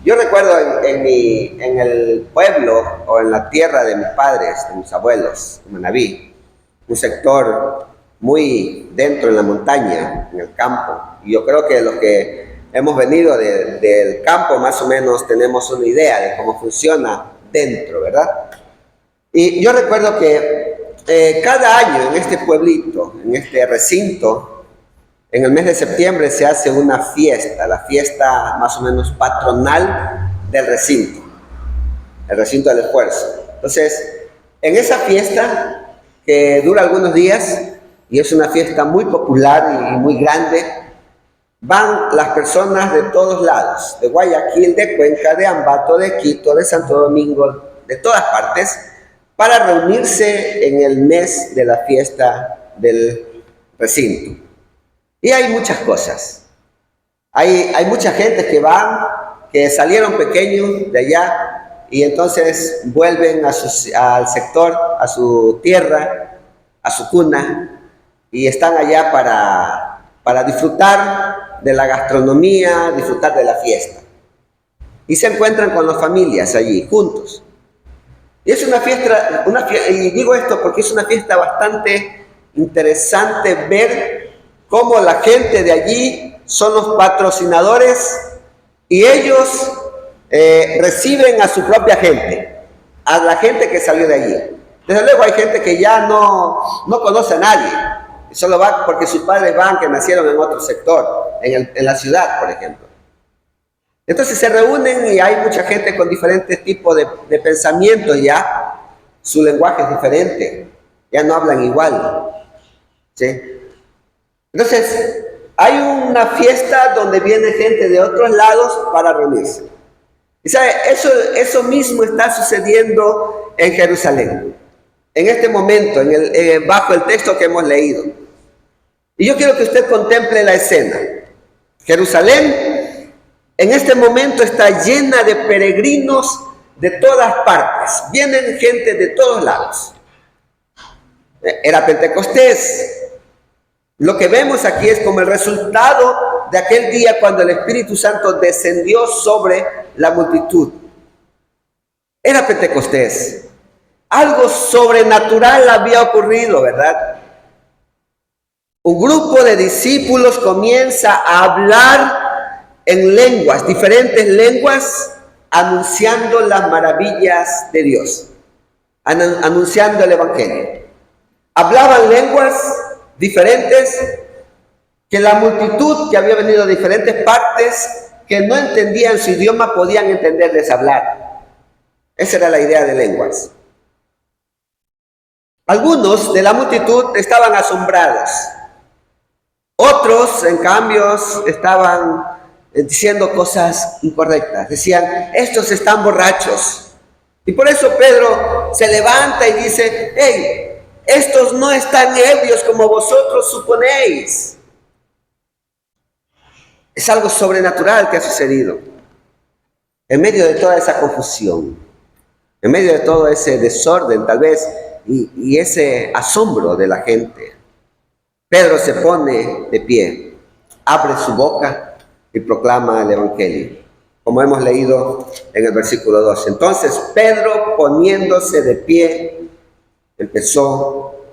Yo recuerdo en el pueblo o en la tierra de mis padres, de mis abuelos, en Manabí, un sector muy dentro en la montaña, en el campo. Y yo creo que los que hemos venido del campo más o menos tenemos una idea de cómo funciona dentro, ¿verdad? Y yo recuerdo que cada año en este pueblito, en este recinto, en el mes de septiembre se hace una fiesta, la fiesta más o menos patronal del recinto, el recinto del esfuerzo. Entonces, en esa fiesta, que dura algunos días, y es una fiesta muy popular y muy grande, van las personas de todos lados, de Guayaquil, de Cuenca, de Ambato, de Quito, de Santo Domingo, de todas partes, para reunirse en el mes de la fiesta del recinto. Y hay muchas cosas. Hay mucha gente que van, que salieron pequeños de allá y entonces vuelven al sector, a su tierra, a su cuna, y están allá para disfrutar de la gastronomía, disfrutar de la fiesta. Y se encuentran con las familias allí, juntos. Y es una fiesta, y digo esto porque es una fiesta bastante interesante ver cómo la gente de allí son los patrocinadores y ellos reciben a su propia gente, a la gente que salió de allí. Desde luego hay gente que ya no conoce a nadie, solo va porque sus padres van, que nacieron en otro sector, en la ciudad, por ejemplo. Entonces se reúnen y hay mucha gente con diferentes tipos de pensamientos ya, su lenguaje es diferente, ya no hablan igual, ¿sí? Entonces, hay una fiesta donde viene gente de otros lados para reunirse. Y sabe, eso mismo está sucediendo en Jerusalén. En este momento, bajo el texto que hemos leído. Y yo quiero que usted contemple la escena. Jerusalén, en este momento está llena de peregrinos de todas partes. Vienen gente de todos lados. Era Pentecostés. Lo que vemos aquí es como el resultado de aquel día cuando el Espíritu Santo descendió sobre la multitud. Era Pentecostés. Algo sobrenatural había ocurrido, ¿verdad? Un grupo de discípulos comienza a hablar en lenguas, diferentes lenguas, anunciando las maravillas de Dios, anunciando el Evangelio. Hablaban lenguas diferentes, que la multitud que había venido de diferentes partes, que no entendían su idioma, podían entenderles hablar. Esa era la idea de lenguas. Algunos de la multitud estaban asombrados. Otros, en cambio, estaban diciendo cosas incorrectas. Decían, estos están borrachos. Y por eso Pedro se levanta y dice, hey, estos no están ebrios como vosotros suponéis. Es algo sobrenatural que ha sucedido. En medio de toda esa confusión, en medio de todo ese desorden tal vez, y ese asombro de la gente, Pedro se pone de pie, abre su boca y proclama el Evangelio, como hemos leído en el versículo 2. Entonces Pedro, poniéndose de pie, empezó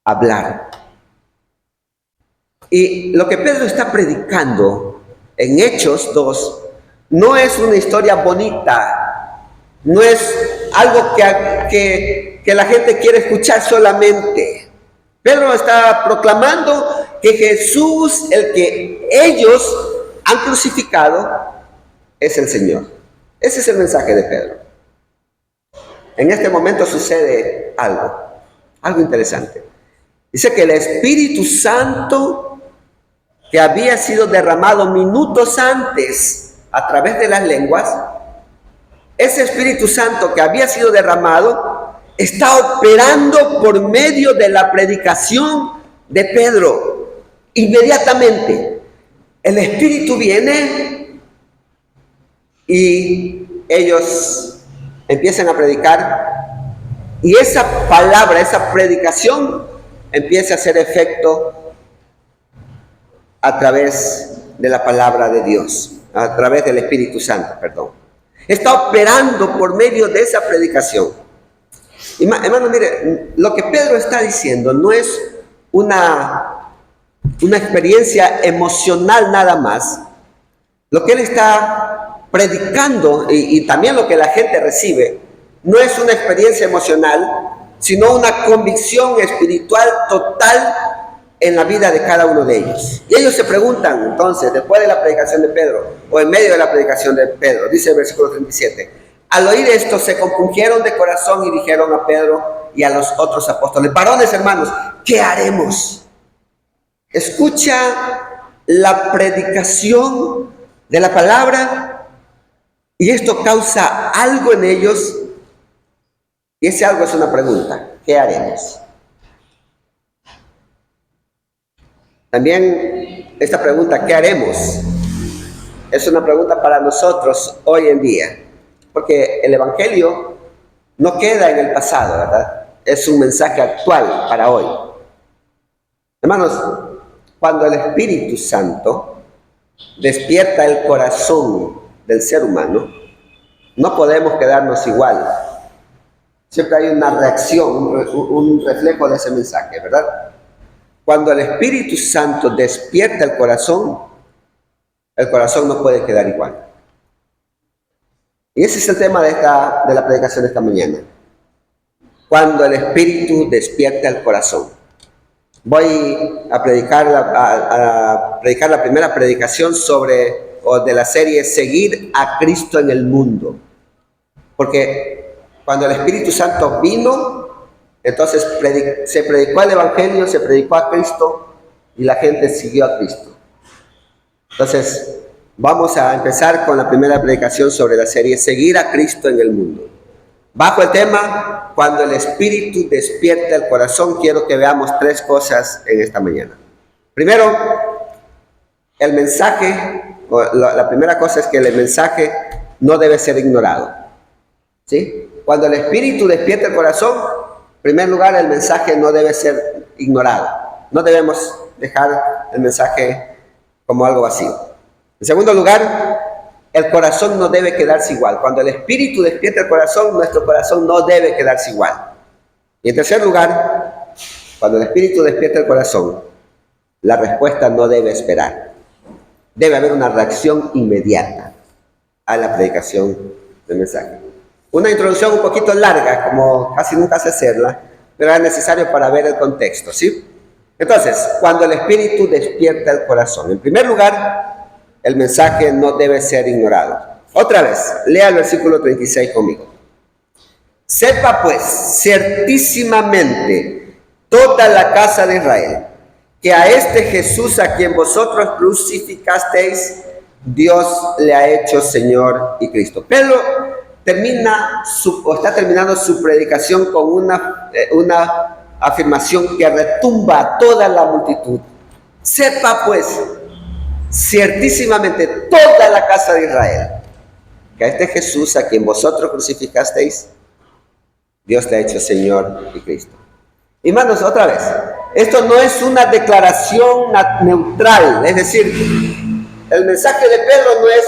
a hablar. Y lo que Pedro está predicando en Hechos 2 no es una historia bonita, no es algo que la gente quiere escuchar solamente. Pedro está proclamando que Jesús, el que ellos han crucificado, es el Señor. Ese es el mensaje de Pedro. En este momento sucede algo interesante. Dice que el Espíritu Santo, que había sido derramado minutos antes a través de las lenguas, ese Espíritu Santo que había sido derramado está operando por medio de la predicación de Pedro. Inmediatamente el Espíritu viene y ellos empiezan a predicar, y esa palabra, esa predicación empieza a hacer efecto a través de la palabra de Dios. a través del Espíritu Santo, perdón. Está operando por medio de esa predicación. Hermano, mire, lo que Pedro está diciendo no es una experiencia emocional nada más. Lo que él está predicando y también lo que la gente recibe no es una experiencia emocional, sino una convicción espiritual total en la vida de cada uno de ellos. Y ellos se preguntan entonces, después de la predicación de Pedro, o en medio de la predicación de Pedro, dice el versículo 37, al oír esto se compungieron de corazón y dijeron a Pedro y a los otros apóstoles: varones hermanos, ¿qué haremos? Escucha la predicación de la palabra y esto causa algo en ellos, y ese algo es una pregunta: ¿qué haremos? También esta pregunta, ¿qué haremos?, es una pregunta para nosotros hoy en día, porque el Evangelio no queda en el pasado, ¿verdad? Es un mensaje actual para hoy. Hermanos, cuando el Espíritu Santo despierta el corazón del ser humano, no podemos quedarnos igual. Siempre hay una reacción, un reflejo de ese mensaje, ¿verdad? Cuando el Espíritu Santo despierta el corazón no puede quedar igual. Y ese es el tema de la predicación de esta mañana. Cuando el Espíritu despierta el corazón. Voy a predicar la primera predicación de la serie Seguir a Cristo en el mundo. Porque cuando el Espíritu Santo vino, entonces se predicó el Evangelio, se predicó a Cristo y la gente siguió a Cristo. Entonces, vamos a empezar con la primera predicación sobre la serie Seguir a Cristo en el mundo. Bajo el tema, cuando el Espíritu despierta el corazón, quiero que veamos tres cosas en esta mañana. Primero, el mensaje, la primera cosa es que el mensaje no debe ser ignorado. ¿Sí? Cuando el Espíritu despierta el corazón, en primer lugar, el mensaje no debe ser ignorado. No debemos dejar el mensaje como algo vacío. En segundo lugar, el corazón no debe quedarse igual. Cuando el Espíritu despierta el corazón, nuestro corazón no debe quedarse igual. Y en tercer lugar, cuando el Espíritu despierta el corazón, la respuesta no debe esperar. Debe haber una reacción inmediata a la predicación del mensaje. Una introducción un poquito larga, como casi nunca sé hacerla, pero es necesario para ver el contexto, ¿sí? Entonces, cuando el Espíritu despierta el corazón, en primer lugar, el mensaje no debe ser ignorado. Otra vez, lea el versículo 36 conmigo. Sepa pues ciertísimamente toda la casa de Israel, que a este Jesús a quien vosotros crucificasteis, Dios le ha hecho Señor y Cristo. Pedro está terminando su predicación con una afirmación que retumba a toda la multitud. Sepa pues ciertísimamente toda la casa de Israel, que a este Jesús a quien vosotros crucificasteis, Dios le ha hecho Señor y Cristo. Hermanos, otra vez, esto no es una declaración neutral, es decir, el mensaje de Pedro no es,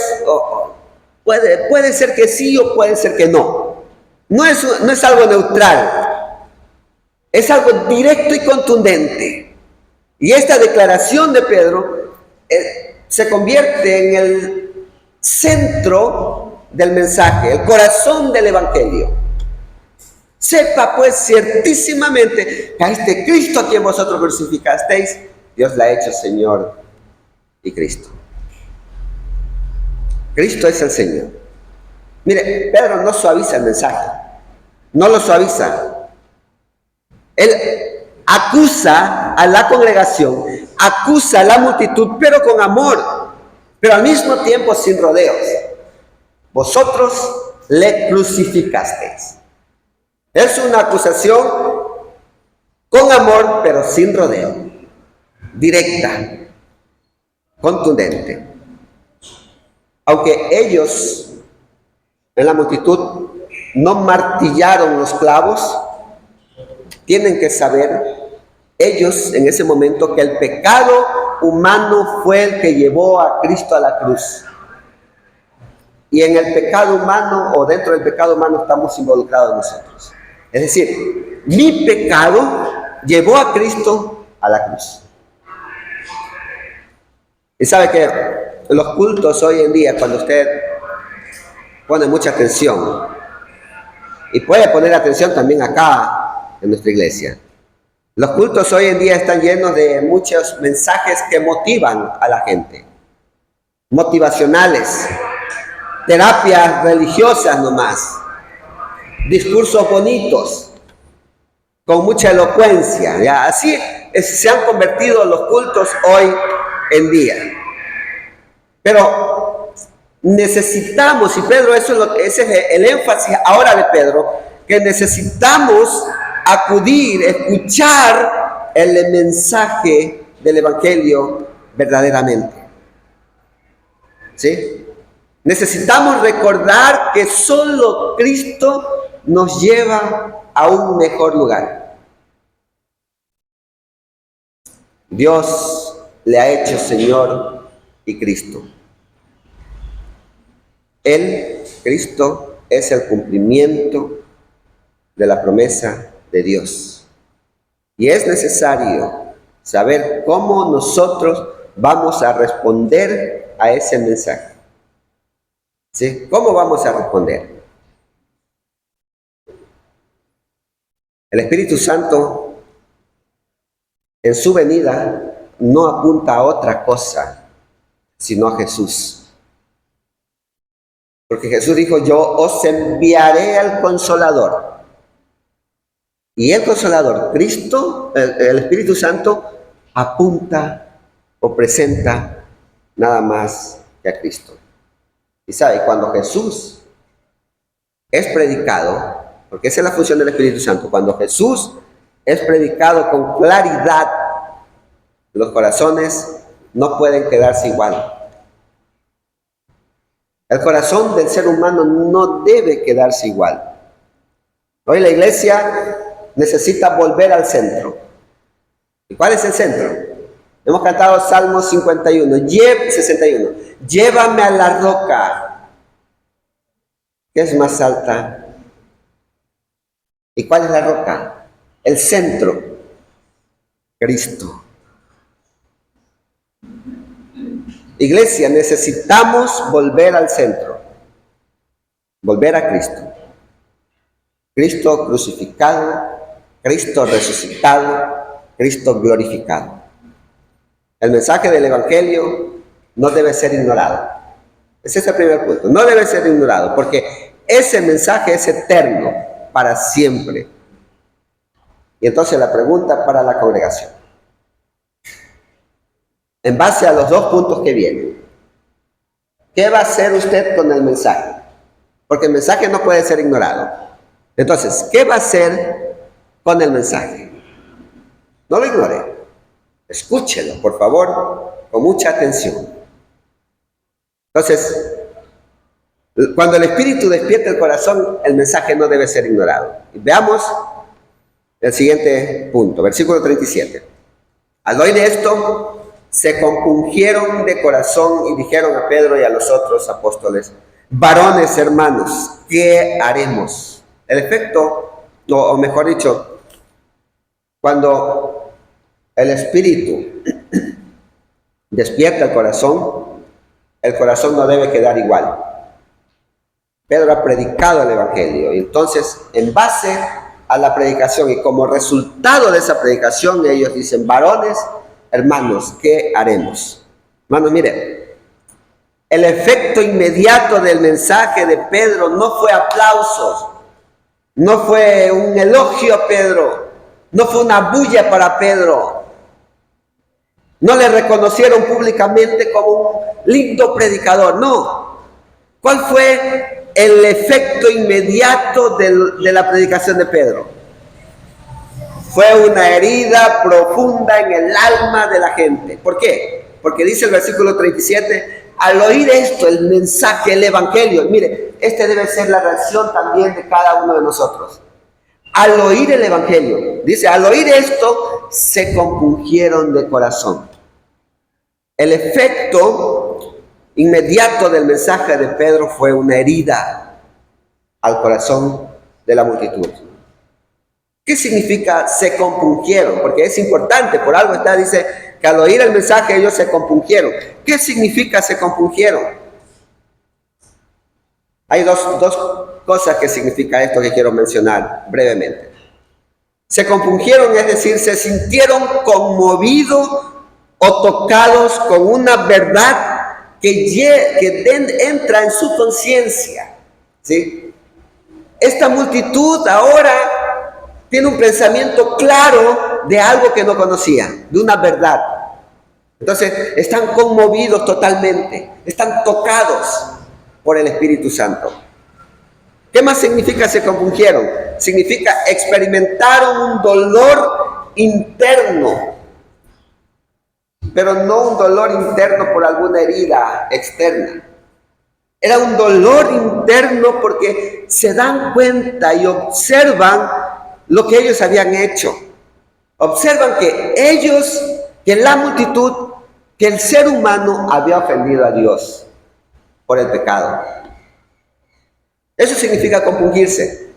puede ser que sí o puede ser que no. No es algo neutral, es algo directo y contundente. Y esta declaración de Pedro se convierte en el centro del mensaje, el corazón del Evangelio. Sepa pues ciertísimamente que a este Cristo a quien vosotros crucificasteis, Dios le ha hecho Señor y Cristo. Cristo es el Señor. Mire, Pedro no suaviza el mensaje, no lo suaviza. Él acusa a la congregación, acusa a la multitud, pero con amor, pero al mismo tiempo sin rodeos. Vosotros le crucificasteis. Es una acusación con amor, pero sin rodeo, directa, contundente. Aunque ellos, en la multitud, no martillaron los clavos, tienen que saber ellos en ese momento que el pecado humano fue el que llevó a Cristo a la cruz. y en el pecado humano o dentro del pecado humano estamos involucrados nosotros. Es decir, mi pecado llevó a Cristo a la cruz. Y sabe que los cultos hoy en día, cuando usted pone mucha atención, y puede poner atención también acá en nuestra iglesia, los cultos hoy en día están llenos de muchos mensajes que motivan a la gente, motivacionales, terapias religiosas nomás, discursos bonitos, con mucha elocuencia, ¿ya? Así se han convertido los cultos hoy en día. Pero necesitamos, y Pedro, ese es el énfasis ahora de Pedro, que necesitamos acudir, escuchar el mensaje del Evangelio verdaderamente. ¿Sí? Necesitamos recordar que solo Cristo nos lleva a un mejor lugar. Dios le ha hecho Señor y Cristo. Él, Cristo, es el cumplimiento de la promesa de Dios. Y es necesario saber cómo nosotros vamos a responder a ese mensaje. ¿Sí? ¿Cómo vamos a responder? El Espíritu Santo, en su venida, no apunta a otra cosa, sino a Jesús. Porque Jesús dijo, yo os enviaré al Consolador. Y el Consolador, Cristo, el Espíritu Santo, apunta o presenta nada más que a Cristo. Y sabe, cuando Jesús es predicado, porque esa es la función del Espíritu Santo, cuando Jesús es predicado con claridad, los corazones no pueden quedarse igual. El corazón del ser humano no debe quedarse igual. Hoy la iglesia necesita volver al centro. ¿Y cuál es el centro? Hemos cantado Salmo 61, 61. Llévame a la roca, que es más alta. ¿Y cuál es la roca? El centro, Cristo. Iglesia, necesitamos volver al centro, volver a Cristo. Cristo crucificado, Cristo resucitado, Cristo glorificado. El mensaje del Evangelio no debe ser ignorado. Ese es el primer punto. No debe ser ignorado porque ese mensaje es eterno para siempre. Y entonces la pregunta para la congregación, en base a los dos puntos que vienen, ¿qué va a hacer usted con el mensaje? Porque el mensaje no puede ser ignorado. Entonces, ¿qué va a hacer con el mensaje? No lo ignore. Escúchelo, por favor, con mucha atención. Entonces, cuando el Espíritu despierta el corazón, el mensaje no debe ser ignorado. Y veamos el siguiente punto, versículo 37. Al oír esto, se compungieron de corazón y dijeron a Pedro y a los otros apóstoles, varones hermanos, ¿qué haremos? El efecto, o mejor dicho, cuando el Espíritu despierta el corazón no debe quedar igual. Pedro ha predicado el Evangelio, y entonces, en base a la predicación y como resultado de esa predicación, ellos dicen, varones, hermanos, ¿qué haremos? Hermanos, miren, el efecto inmediato del mensaje de Pedro no fue aplausos, no fue un elogio a Pedro, no fue una bulla para Pedro. No le reconocieron públicamente como un lindo predicador, no. ¿Cuál fue el efecto inmediato de la predicación de Pedro? Fue una herida profunda en el alma de la gente. ¿Por qué? Porque dice el versículo 37, al oír esto, el mensaje, el Evangelio, mire, este debe ser la reacción también de cada uno de nosotros. Al oír el Evangelio, dice, al oír esto, se compungieron de corazón. El efecto inmediato del mensaje de Pedro fue una herida al corazón de la multitud. ¿Qué significa se compungieron? Porque es importante, por algo está, dice que al oír el mensaje ellos se compungieron. ¿Qué significa se compungieron? Hay dos cosas que significa esto que quiero mencionar brevemente. Se compungieron, es decir, se sintieron conmovidos o tocados con una verdad que entra en su conciencia, ¿sí? Esta multitud ahora tiene un pensamiento claro de algo que no conocía, de una verdad. Entonces, están conmovidos totalmente, están tocados por el Espíritu Santo. ¿Qué más significa se compungieron? Significa experimentaron un dolor interno, pero no un dolor interno por alguna herida externa. Era un dolor interno porque se dan cuenta y observan lo que ellos habían hecho. Observan que la multitud, que el ser humano había ofendido a Dios por el pecado. Eso significa compungirse.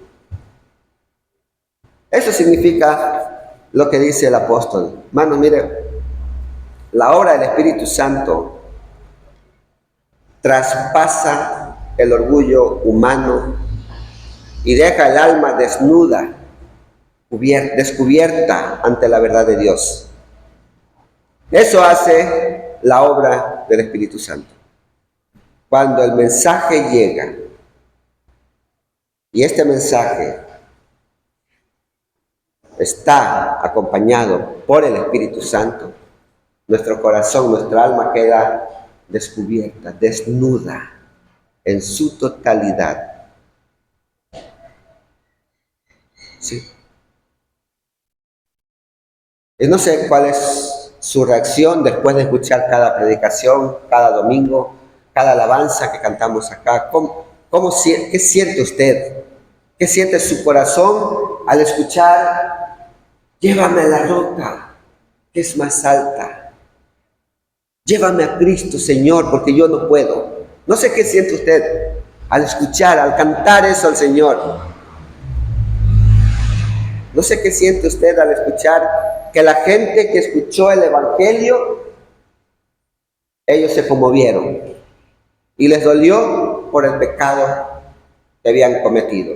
Eso significa lo que dice el apóstol. Hermano, mire, la obra del Espíritu Santo traspasa el orgullo humano y deja el alma desnuda, descubierta ante la verdad de Dios. Eso hace la obra del Espíritu Santo. Cuando el mensaje llega, y este mensaje está acompañado por el Espíritu Santo, nuestro corazón, nuestra alma queda descubierta, desnuda en su totalidad. ¿Sí? Y no sé cuál es su reacción después de escuchar cada predicación, cada domingo, cada alabanza que cantamos acá. ¿Qué siente usted? ¿Qué siente su corazón al escuchar? Llévame a la roca que es más alta. Llévame a Cristo, Señor, porque yo no puedo. No sé qué siente usted al escuchar, al cantar eso al Señor. No sé qué siente usted al escuchar que la gente que escuchó el Evangelio, ellos se conmovieron y les dolió por el pecado que habían cometido,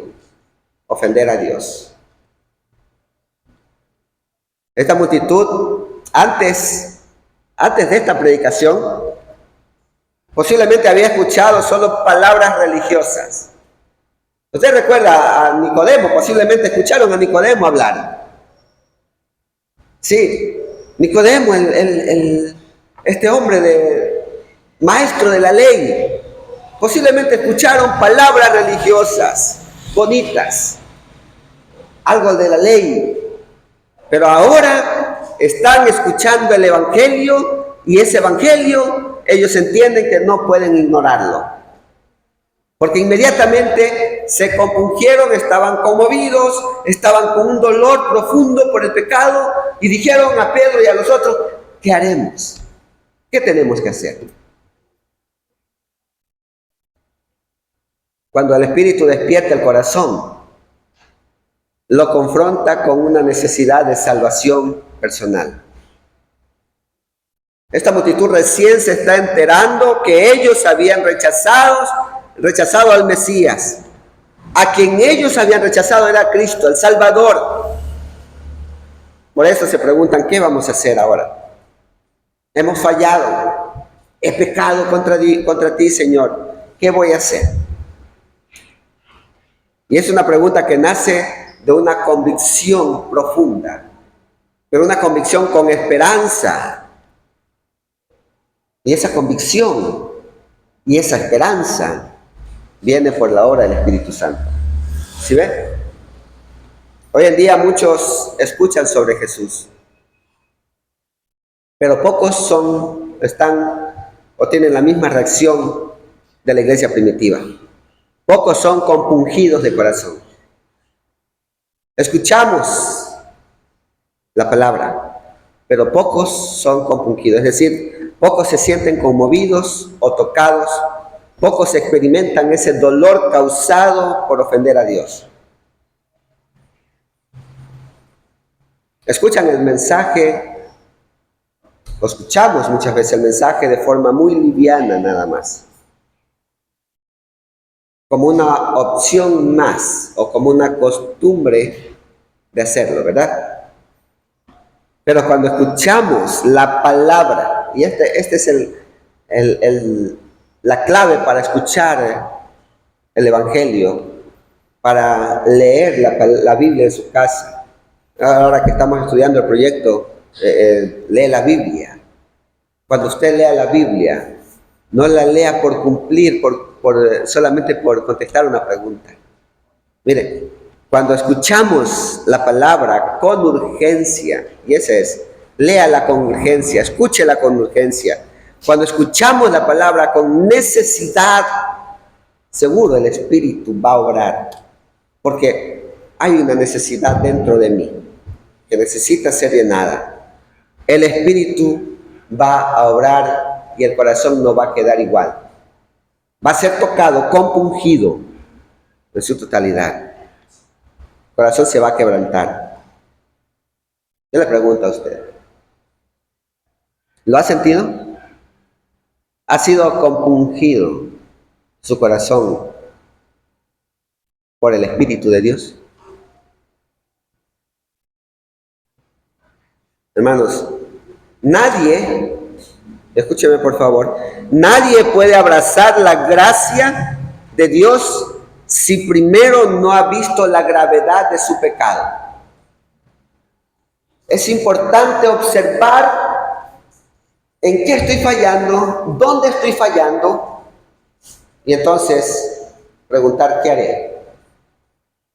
ofender a Dios. Esta multitud, antes de esta predicación, posiblemente había escuchado solo palabras religiosas. Usted recuerda a Nicodemo, posiblemente escucharon a Nicodemo hablar. Sí, Nicodemo, este hombre maestro de la ley, posiblemente escucharon palabras religiosas, bonitas, algo de la ley, pero ahora están escuchando el Evangelio y ese Evangelio ellos entienden que no pueden ignorarlo, porque inmediatamente se compungieron, estaban conmovidos, estaban con un dolor profundo por el pecado y dijeron a Pedro y a los otros, ¿qué haremos? ¿Qué tenemos que hacer? Cuando el Espíritu despierta el corazón, lo confronta con una necesidad de salvación personal. Esta multitud recién se está enterando que ellos habían rechazado al Mesías. A quien ellos habían rechazado era Cristo, el Salvador. Por eso se preguntan, ¿qué vamos a hacer ahora? Hemos fallado. He pecado contra ti, Señor. ¿Qué voy a hacer? Y es una pregunta que nace de una convicción profunda, pero una convicción con esperanza. Y esa convicción y esa esperanza viene por la obra del Espíritu Santo. ¿Sí ve? Hoy en día muchos escuchan sobre Jesús, pero pocos tienen la misma reacción de la iglesia primitiva. Pocos son compungidos de corazón. Escuchamos la palabra, pero pocos son compungidos. Es decir, Pocos se sienten conmovidos o tocados. Pocos experimentan ese dolor causado por ofender a Dios. Escuchan el mensaje, o escuchamos muchas veces el mensaje de forma muy liviana nada más. Como una opción más o como una costumbre de hacerlo, ¿verdad? Pero cuando escuchamos la palabra, y este es la clave para escuchar el Evangelio, para leer la Biblia en su casa. Ahora que estamos estudiando el proyecto, lee la Biblia. Cuando usted lea la Biblia, no la lea por cumplir, solamente por contestar una pregunta. Mire, cuando escuchamos la palabra con urgencia, y ese es, léala con urgencia, escúchela con urgencia. Cuando escuchamos la palabra con necesidad, seguro el Espíritu va a obrar, porque hay una necesidad dentro de mí que necesita ser llenada. El Espíritu va a obrar y el corazón no va a quedar igual. Va a ser tocado, compungido en su totalidad. El corazón se va a quebrantar. Yo le pregunto a usted, ¿lo ha sentido? ¿Ha sido compungido su corazón por el Espíritu de Dios? Hermanos, nadie, escúcheme por favor, nadie puede abrazar la gracia de Dios si primero no ha visto la gravedad de su pecado. Es importante observar en qué estoy fallando, dónde estoy fallando, y entonces preguntar qué haré.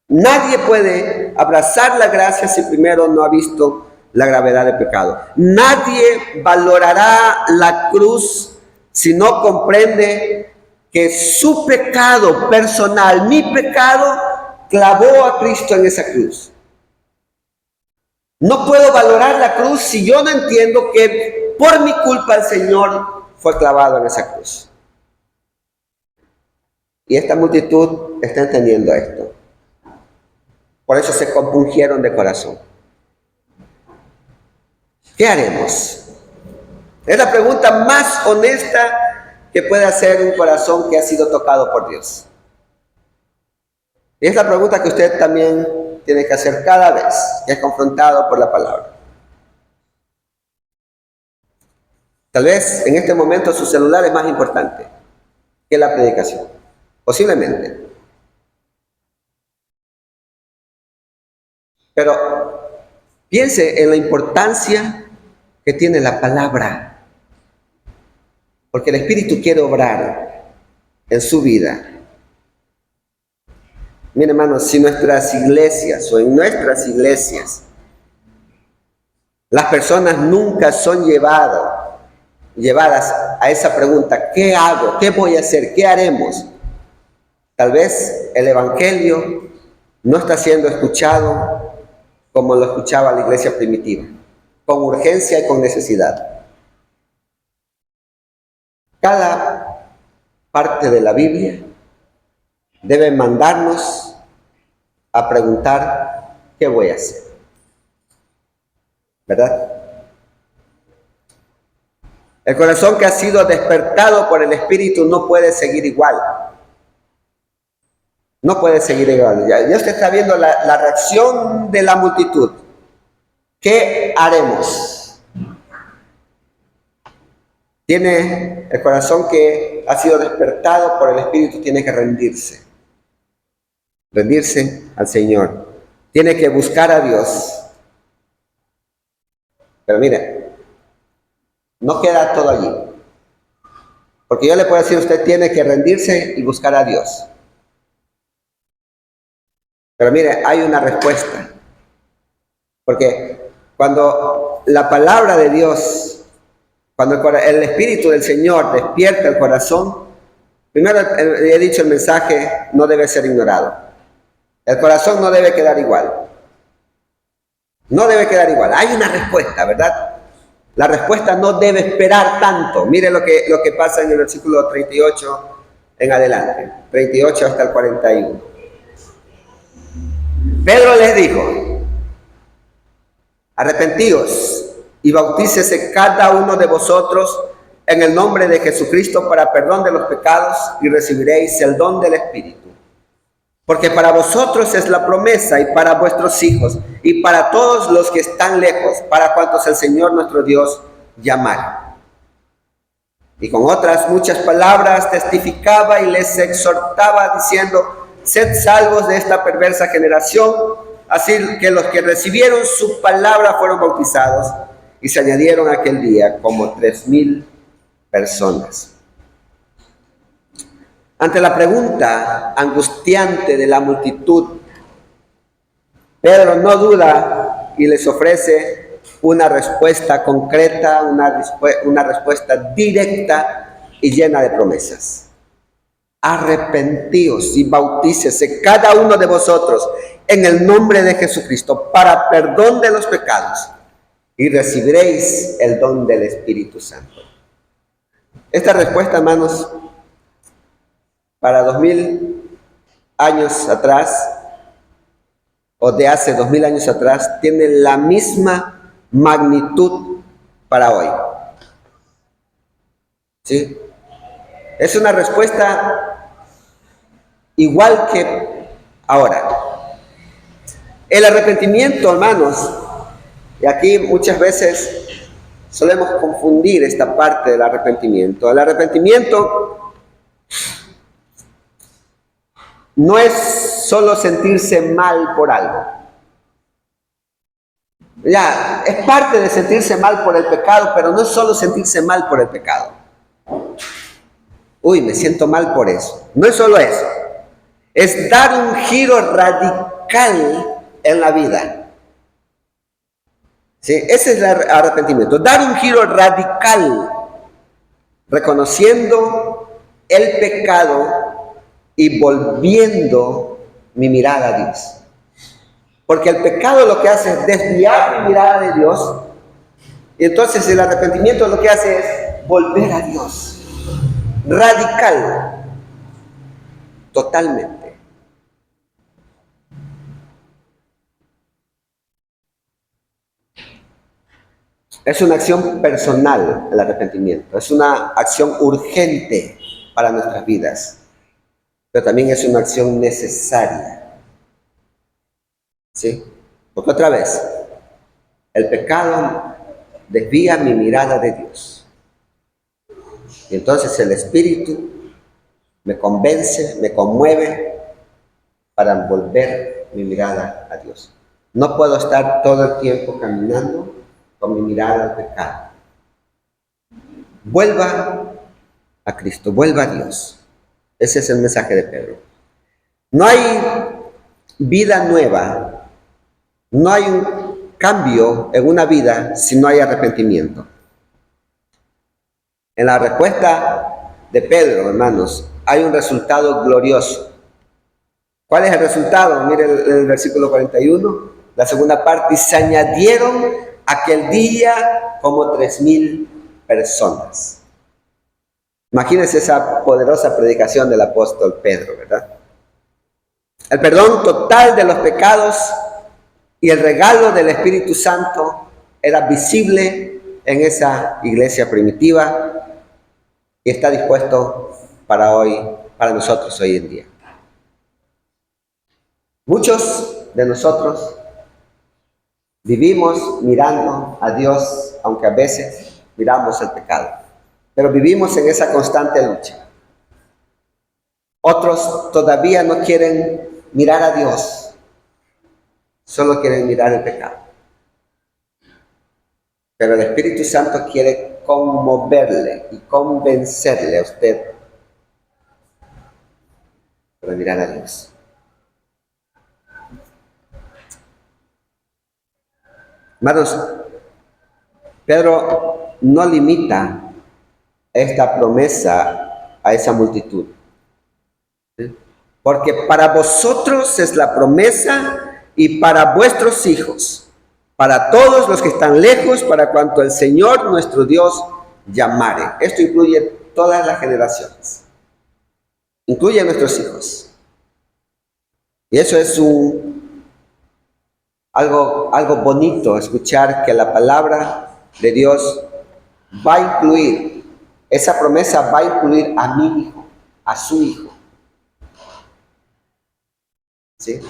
Nadie puede abrazar la gracia si primero no ha visto la gravedad del pecado. Nadie valorará la cruz si no comprende que su pecado personal, mi pecado, clavó a Cristo en esa cruz. No puedo valorar la cruz si yo no entiendo que por mi culpa el Señor fue clavado en esa cruz. Y esta multitud está entendiendo esto. Por eso se compungieron de corazón. ¿Qué haremos? Es la pregunta más honesta que puede hacer un corazón que ha sido tocado por Dios. Y es la pregunta que usted también tiene que hacer cada vez que es confrontado por la palabra. Tal vez en este momento su celular es más importante que la predicación. Posiblemente. Pero piense en la importancia que tiene la palabra, porque el Espíritu quiere obrar en su vida. Miren, hermanos, si nuestras iglesias o en nuestras iglesias las personas nunca son llevadas a esa pregunta, ¿qué hago? ¿Qué voy a hacer? ¿Qué haremos? Tal vez el Evangelio no está siendo escuchado como lo escuchaba la iglesia primitiva, con urgencia y con necesidad. Cada parte de la Biblia debe mandarnos a preguntar, ¿qué voy a hacer? ¿Verdad? El corazón que ha sido despertado por el Espíritu no puede seguir igual. No puede seguir igual. Ya usted está viendo la reacción de la multitud. ¿Qué haremos? Tiene el corazón que ha sido despertado por el Espíritu, tiene que rendirse. Rendirse al Señor. Tiene que buscar a Dios. Pero mire, no queda todo allí. Porque yo le puedo decir, usted tiene que rendirse y buscar a Dios. Pero mire, hay una respuesta. Porque cuando la palabra de Dios, cuando el Espíritu del Señor despierta el corazón, primero he dicho, el mensaje no debe ser ignorado. El corazón no debe quedar igual. No debe quedar igual. Hay una respuesta, ¿verdad? La respuesta no debe esperar tanto. Mire lo que pasa en el versículo 38 en adelante, 38 hasta el 41. Pedro les dijo: arrepentíos y bautícese cada uno de vosotros en el nombre de Jesucristo para perdón de los pecados y recibiréis el don del Espíritu. Porque para vosotros es la promesa y para vuestros hijos y para todos los que están lejos, para cuantos el Señor nuestro Dios llamare. Y con otras muchas palabras testificaba y les exhortaba diciendo: sed salvos de esta perversa generación. Así que los que recibieron su palabra fueron bautizados, y se añadieron aquel día como 3,000 personas. Ante la pregunta angustiante de la multitud, Pedro no duda y les ofrece una respuesta concreta, una respuesta directa y llena de promesas. Arrepentíos y bautícese cada uno de vosotros en el nombre de Jesucristo para perdón de los pecados y recibiréis el don del Espíritu Santo. Esta respuesta, hermanos, para 2000 años atrás, o de hace 2000 años atrás, tiene la misma magnitud para hoy. ¿Sí? Es una respuesta igual que ahora. El arrepentimiento, hermanos, y aquí muchas veces solemos confundir esta parte del arrepentimiento. El arrepentimiento no es solo sentirse mal por algo. Ya, es parte de sentirse mal por el pecado, pero no es solo sentirse mal por el pecado. Uy, me siento mal por eso. No es solo eso. Es dar un giro radical en la vida. ¿Sí? Ese es el arrepentimiento. Dar un giro radical, reconociendo el pecado y volviendo mi mirada a Dios. Porque el pecado lo que hace es desviar mi mirada de Dios, y entonces el arrepentimiento lo que hace es volver a Dios. Radical. Totalmente. Es una acción personal el arrepentimiento. Es una acción urgente para nuestras vidas. Pero también es una acción necesaria. ¿Sí? Porque otra vez, el pecado desvía mi mirada de Dios. Y entonces el Espíritu me convence, me conmueve para volver mi mirada a Dios. No puedo estar todo el tiempo caminando con mi mirada al pecado. Vuelva a Cristo, vuelva a Dios. Ese es el mensaje de Pedro. No hay vida nueva, no hay un cambio en una vida si no hay arrepentimiento. En la respuesta de Pedro, hermanos, hay un resultado glorioso. ¿Cuál es el resultado? Miren el versículo 41, la segunda parte: y se añadieron aquel día como 3,000 personas. Imagínense esa poderosa predicación del apóstol Pedro, ¿verdad? El perdón total de los pecados y el regalo del Espíritu Santo era visible en esa iglesia primitiva y está dispuesto para hoy, para nosotros hoy en día. Muchos de nosotros vivimos mirando a Dios, aunque a veces miramos el pecado, pero vivimos en esa constante lucha. Otros todavía no quieren mirar a Dios, solo quieren mirar el pecado. Pero el Espíritu Santo quiere conmoverle y convencerle a usted para mirar a Dios. Hermanos, Pedro no limita esta promesa a esa multitud. ¿Sí? Porque para vosotros es la promesa y para vuestros hijos. para todos los que están lejos, para cuanto el Señor nuestro Dios llamare. Esto incluye todas las generaciones, incluye a nuestros hijos. Y eso es algo bonito, escuchar que la palabra de Dios va a incluir, esa promesa va a incluir a mi hijo, a su hijo. ¿Sí?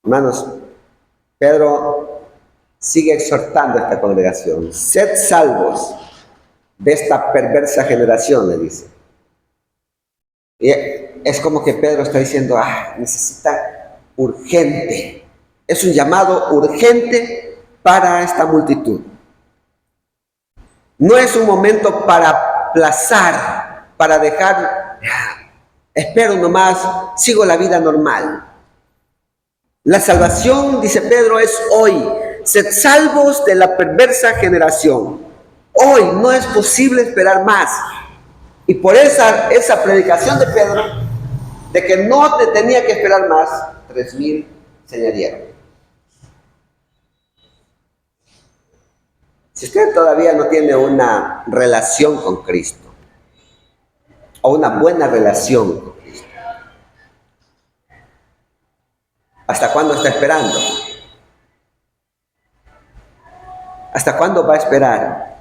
Hermanos, Pedro sigue exhortando a esta congregación: sed salvos de esta perversa generación, le dice. Y es como que Pedro está diciendo, necesita urgente. Es un llamado urgente para esta multitud. No es un momento para aplazar, para dejar, espero nomás, sigo la vida normal. La salvación, dice Pedro, es hoy. Sed salvos de la perversa generación. Hoy no es posible esperar más. Y por esa predicación de Pedro, de que no te tenía que esperar más, 3,000 se añadieron. Si usted todavía no tiene una relación con Cristo, o una buena relación con Cristo, ¿hasta cuándo está esperando? ¿Hasta cuándo va a esperar?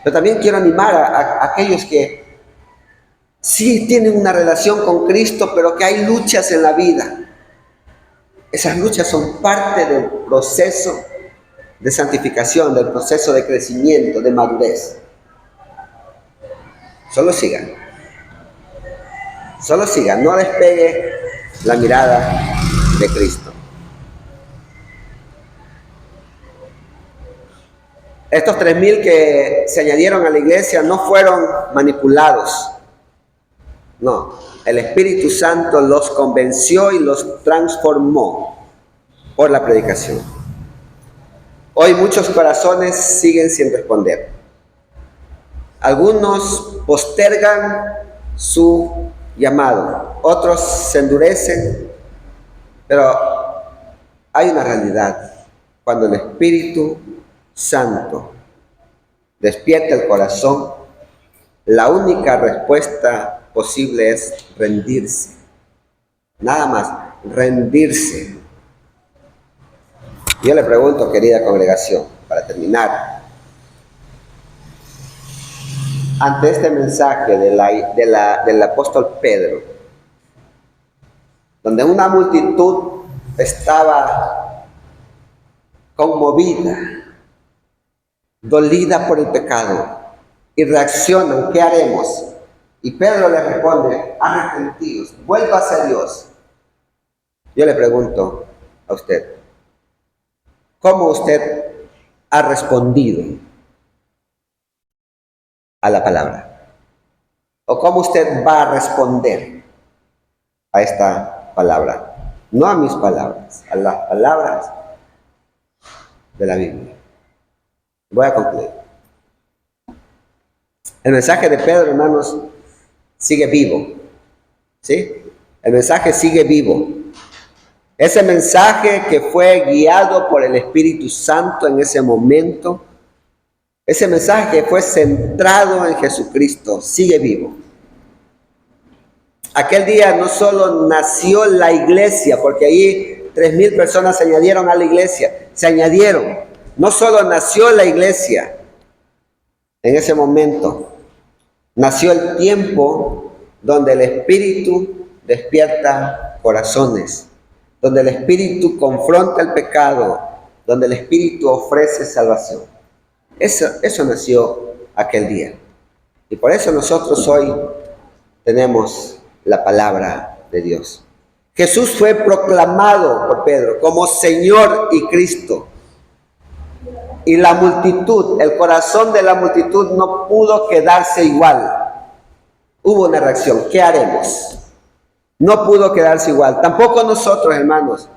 Yo también quiero animar a aquellos que sí tienen una relación con Cristo, pero que hay luchas en la vida. Esas luchas son parte del proceso de santificación, del proceso de crecimiento, de madurez. Solo sigan, no despegue la mirada de Cristo. Estos 3,000 que se añadieron a la iglesia no fueron manipulados. No, el Espíritu Santo los convenció y los transformó por la predicación. Hoy muchos corazones siguen sin responder. Algunos postergan su llamado, otros se endurecen, pero hay una realidad. Cuando el Espíritu Santo despierta el corazón, la única respuesta posible es rendirse. Nada más, rendirse. Yo le pregunto, querida congregación, para terminar, ante este mensaje del apóstol Pedro, donde una multitud estaba conmovida, dolida por el pecado, y reaccionan, ¿qué haremos? Y Pedro le responde, arrepentidos, vuélvase a Dios. Yo le pregunto a usted, ¿cómo usted ha respondido a la palabra? ¿O cómo usted va a responder a esta palabra? No a mis palabras, a las palabras de la Biblia. Voy a concluir. El mensaje de Pedro, hermanos, sigue vivo. ¿Sí? El mensaje sigue vivo. Ese mensaje que fue guiado por el Espíritu Santo en ese momento, ese mensaje que fue centrado en Jesucristo, sigue vivo. Aquel día no solo nació la iglesia, porque ahí 3,000 personas se añadieron a la iglesia, se añadieron. No solo nació la iglesia en ese momento, nació el tiempo donde el Espíritu despierta corazones, donde el Espíritu confronta el pecado, donde el Espíritu ofrece salvación. Eso nació aquel día. Y por eso nosotros hoy tenemos la palabra de Dios. Jesús fue proclamado por Pedro como Señor y Cristo. Y la multitud, el corazón de la multitud no pudo quedarse igual. Hubo una reacción. ¿Qué haremos? No pudo quedarse igual. Tampoco nosotros, hermanos.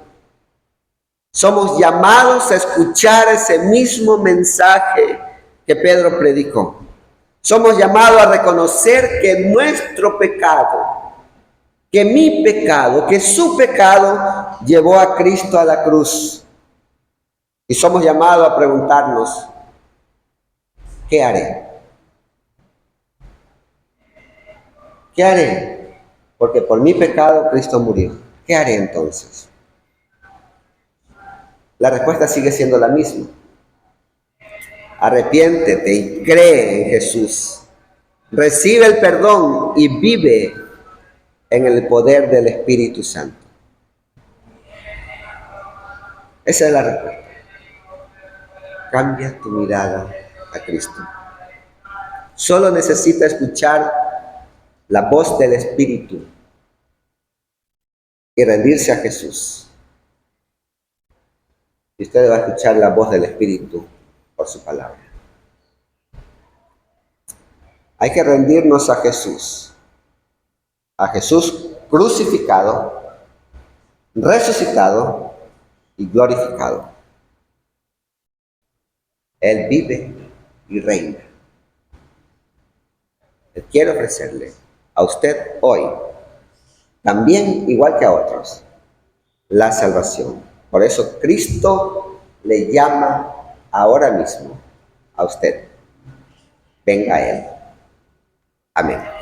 Somos llamados a escuchar ese mismo mensaje que Pedro predicó. Somos llamados a reconocer que nuestro pecado, que mi pecado, que su pecado llevó a Cristo a la cruz. Y somos llamados a preguntarnos, ¿qué haré? ¿Qué haré? Porque por mi pecado Cristo murió. ¿Qué haré entonces? La respuesta sigue siendo la misma. Arrepiéntete y cree en Jesús. Recibe el perdón y vive en el poder del Espíritu Santo. Esa es la respuesta. Cambia tu mirada a Cristo. Solo necesita escuchar la voz del Espíritu y rendirse a Jesús. Y usted va a escuchar la voz del Espíritu por su palabra. Hay que rendirnos a Jesús crucificado, resucitado y glorificado. Él vive y reina. Él quiere ofrecerle a usted hoy, también igual que a otros, la salvación. Por eso Cristo le llama ahora mismo a usted. Venga a Él. Amén.